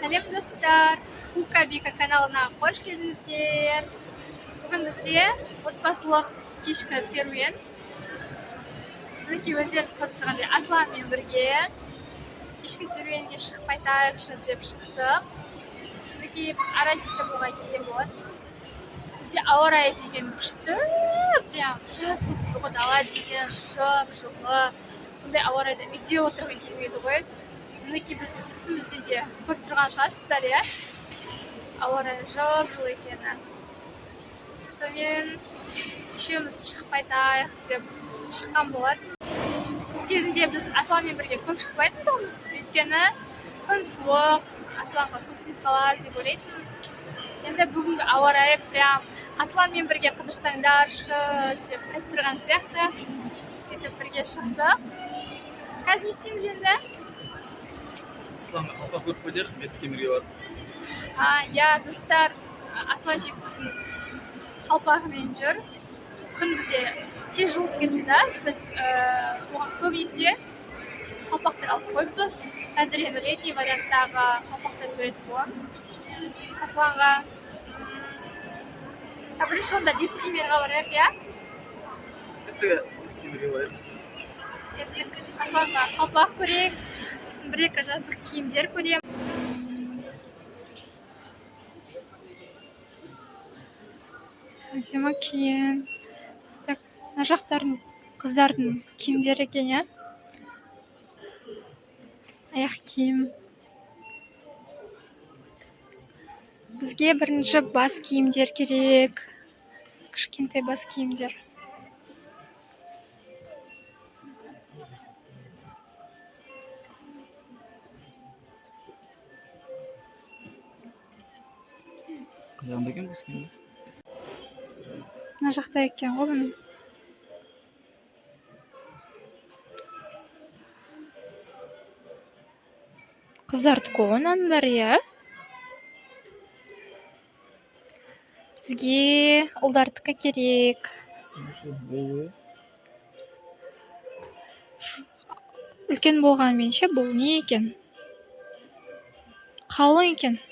Сәлем достар, Кука Бика каналына қош келдіңіздер. Бүгін бізде отбасылық кешкі серуен. Мінекей өздеріңіз көріп тұрғандай Асланмен бірге кешкі серуенге шығып қайтайықшы деп шықтық. Мінекей біз Аразисемуға келген болатынбыз. Бізде ауа райы деген күшті, прям жаз болып тұр ғой, дала деген жып-жылы. Бұндай ауа райда үйде отырғың келмейді ғой. Мінекей біз үстімізде де көріп тұрған шығарсыздар, иә? Ауа райы жып-жылы екені. Сонымен үшеуміз шығып қайтайық деп шыққан болатын. Қыс кезінде біз Асланмен бірге көп шықпайтынбыз, өйткені күн суық, Асланға суық тиіп қалар деп ойлайтынбыз. Енді бүгінгі ауа райы прям Асланмен бірге қыдырсаңдаршы деп айтып тұрған сияқты. Сөйтіп бірге шықтық. Қазір не істейміз енді? Асланға қалпақ көріп қойдық, Метскемерге барып. Иә, достар, Асланчик біздің қалпағымен жүр. Күн бізде тез жылып кетті да. Біз оған көбінесе қалпақтар алып қойыппыз. Қазір енді летний варианттағы қалпақтар беретін боламыз. Асланға бірінші онда Детскемерге барайық, иә? Детскемерге барайық. Асланға қалпақ көрейік. Бір-екі жазық киімдер көрем. Әдемі киім. Так, мына жақтардың қыздардың киімдері екен, иә? Аяқ киім. Бізге бірінші бас киімдер керек. Кішкентай бас киімдер. Қайдағында екен біз киім? Мына жақта екен ғой бұның. Қыздардікі оның бәрі, иә? Бізге ұлдардікі керек. Үлкен болғанмен ше, бұл не екен? Қалың екен.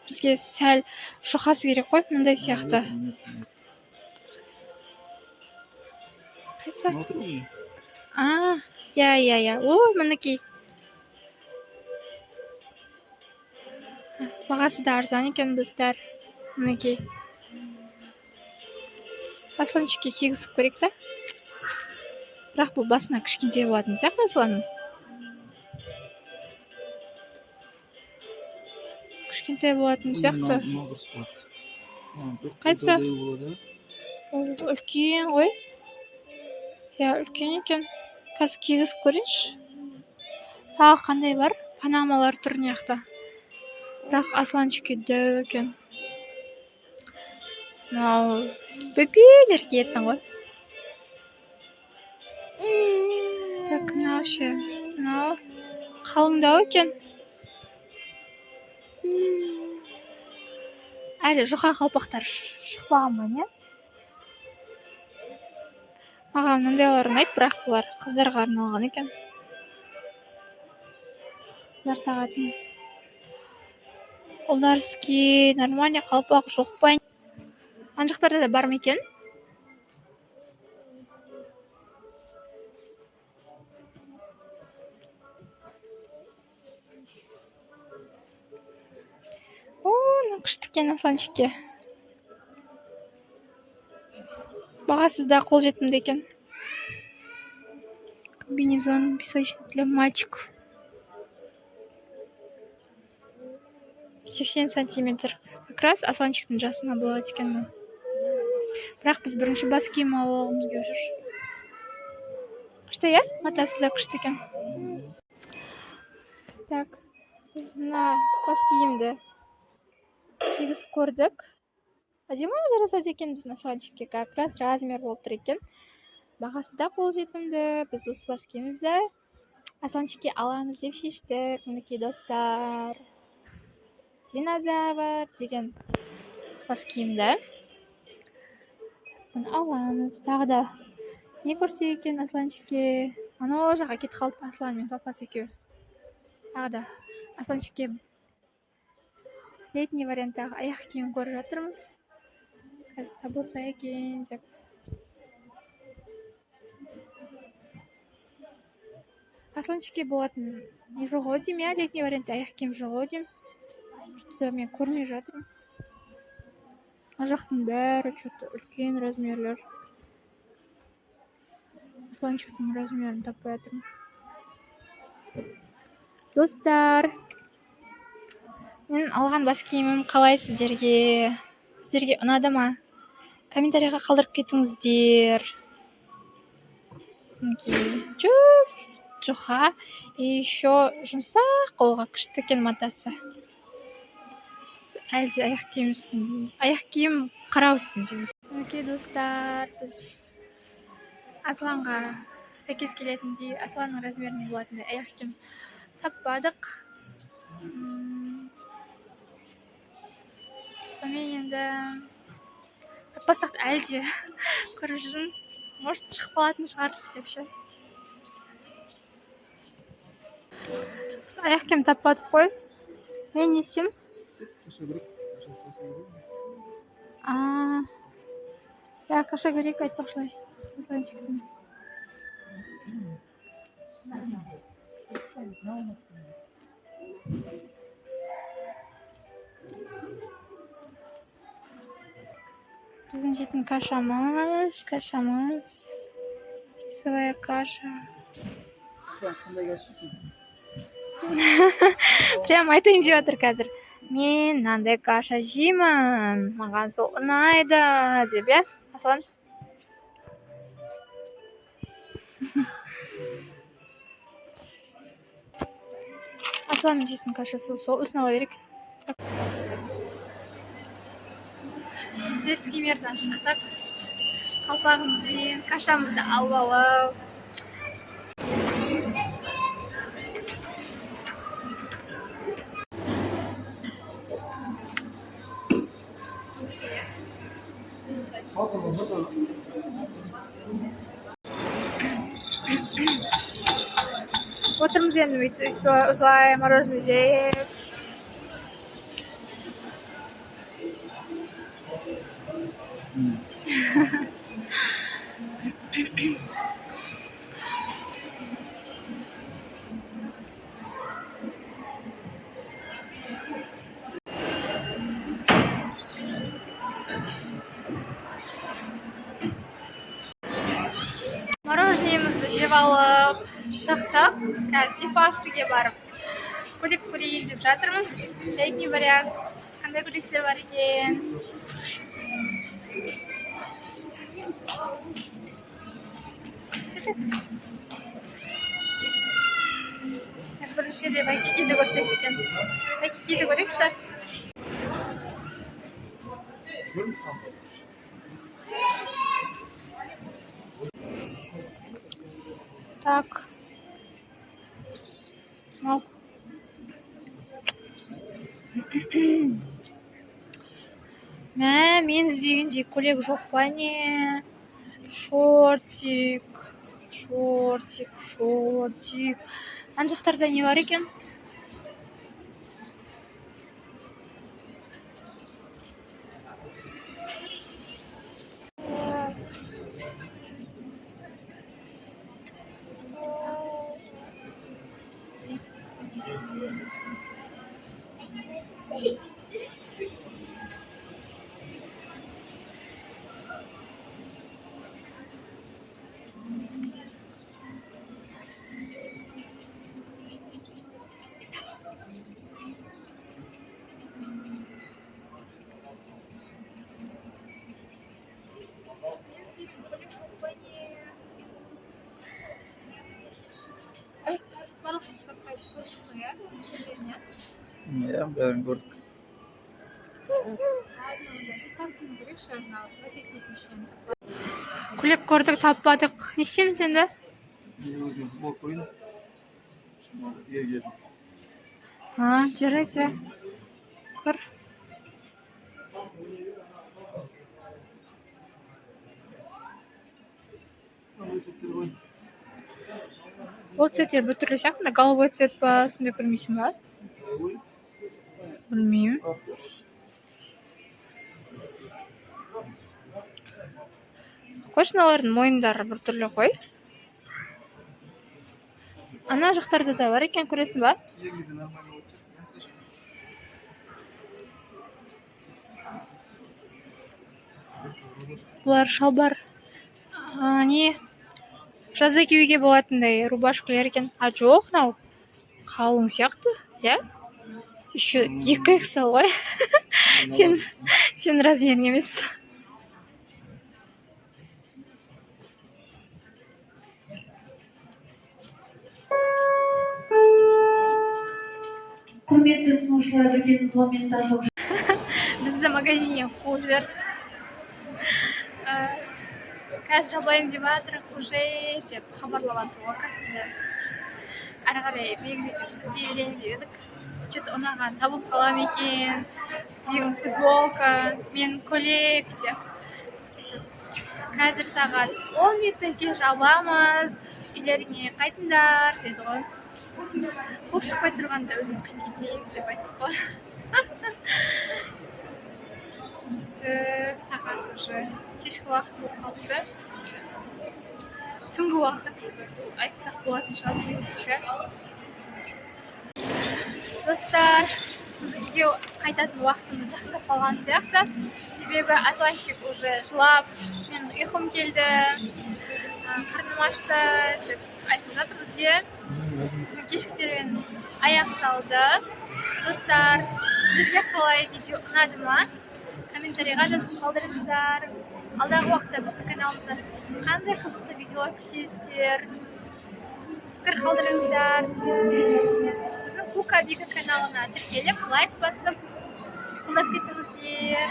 Бізге сәл жұқасы керек қой, мындай сияқты. Қайсы? Иә. О, мінекей. Бағасы да арзан екен, достар. Мінекей. Асланчикке кигізіп көрейік та. Бірақ бұл басына кішкентай болатын сияқты Асланның. Кішкентай болатын сияқты. Қайсы? Үлкен ғой. Иә, үлкен екен. Қазір кигізіп көрейінші. Тағы қандай бар? Панамалар тұр неяқта. Бірақ Асланчикке дәу екен. Мынау бөпелер киетін ғой. Так, мынау ше. Мынау қалыңдау екен. Әлі жұқа қалпақтар шықпаған ба, не? Маған мынандайлар ұнайды, бірақ бұлар қыздарға арналған екен. Қыздар тағатын. Ұлдарский нормальный қалпақ жоқ па? Ана жақтарда да бар ма екен? Күшті екен Асланчикке. Бағасы да қолжетімді екен. Комбинезон песочный для мальчиков. 80 сантиметр. Как раз Асланчиктің жасына болады екен. Бірақ біз бірінші бас киім алуымыз керек жүр. Күшті, иә? Матасы да күшті екен. Так, біз мына бас киімді кигізіп көрдік. Әдемі жарасады екен біздің Асланчикке. Как раз размер болып тұр екен. Бағасы да қолжетімді. Біз осы бас киімізді Асланчикке аламыз деп шештік. Мінекей достар. Динозавр деген бас киімді аламыз. Тағы да не көрсе екен Асланчикке? Анау жаққа кетіп қалды Аслан мен папасы екеуі. Тағы да Асланчикке летний варианттағы аяқ киім көріп жатырмыз. Қазір табылса екен деп. Асланчике болатын не жоқ ау деймін, иә, летний вариантта аяқ киім жоқ ау деймін. Что-то мен көрмей жатырмын. Ана жақтың бәрі что-то үлкен размерлер. Асланчиктің размерін таппай жатырмын. Достар, мен алған бас киімім қалай сіздерге? Сіздерге ұнады ма? Комментарийға қалдырып кетіңіздер. Жұқа, еще жұмсақ қолға күшті екен матасы. Әлде аяқ киім қара үстінде. Окей, достар, біз Асланға сәйкес келетіндей, Асланның размеріне болатындай аяқ киім таппадық. Сонымен енді таппасақ әлде көріп жүрміз. Может, шығып қалатын шығар деп ше. Біз аяқ киім таппадық қой. Не істейміз? Я каша керек айтпақшылай. Асланчиктің. Біздің жейтін кашамыз. Рисовая каша. Қандай кашасың? Прям айтайын деп жатыр қазір. Мен мынандай каша жеймін, маған сол ұнайды деп, иә, Аслан? Асланның жейтін кашасы сол, ұсын ала берек. Біз детский мирдан шықтық. Қалпағымызбен кашамызды алып алып. Отырмыз енді бүйтіп, осылай мороженое жеп. Мороженемізді жеп алып шықтық. Қазір Дефактіге барып көйлек көрейін деп жатырмыз. Летний вариант. Қандай көйлектер бар екен? Бірінші деп Айкикиді көрсек екен. Айкикиді көрейікші. Так. Мал. Мен іздегендей көйлек жоқ па не? Шортик. Ана жақтарда не бар екен? Ja, бәрін көрдік. Көйлек көрдік, таппадық. Не істейміз енді? Өзіме футбол қойын. Егер. Жарайды. Көр. Ол цветтер бүтірлі сияқты, голубой цвет па, сондай көрмейсің ба? Білмеймін. Қошыналардың мойындары біртүрлі ғой. Ана жақтарда да бар екен, көресің ба? Егерде нормально өтecek. Бұлар шалбар. Не? Жазда киюге болатындай рубашкалар екен. А жоқ, мынау қалың сияқты, иә? Еще 2XL ғой. Сен размерің емес. Құрметті тұтынушылар, дүкеніміз моментаж жоқ. Бізді магазиннен қуып жіберді. Қазір жабылайын деп жатыр, уже деп хабарлап жатыр ғой кассадан. Ары қарай белгілеп істей берейін деп едік. Что-то ұнаған табылып қалам екен. Менің футболка, мен көйлек деп. Қазір сағат 10 минутке жабыламыз. Үйлеріңе қайтыңдар деді ғой. Қуып шықпай тұрғанда өзіміз қайтып кетейік деп айттық қой. Сөйтіп сағат уже кешкі уақыт болып қалыпты. Түнгі уақыт айтсақ болатын шығар негізінше. Достар, біз үйге қайтатын уақытымыз жақындап қалған сияқты. Себебі Асланчик уже жылап, мен ұйқым келді, қарным ашты деп айтып жатыр бізге. Біздің кешкі серуеніміз аяқталды. Достар, сіздерге қалай видео ұнады ма? Комментарийға жазып қалдырыңыздар. Алдағы уақытта біздің каналымыздан қандай қызықты видеолар күтесіздер? Пікір қалдырыңыздар. Біздің Кука Вика каналына тіркеліп, лайк басып, қолдап кетіңіздер.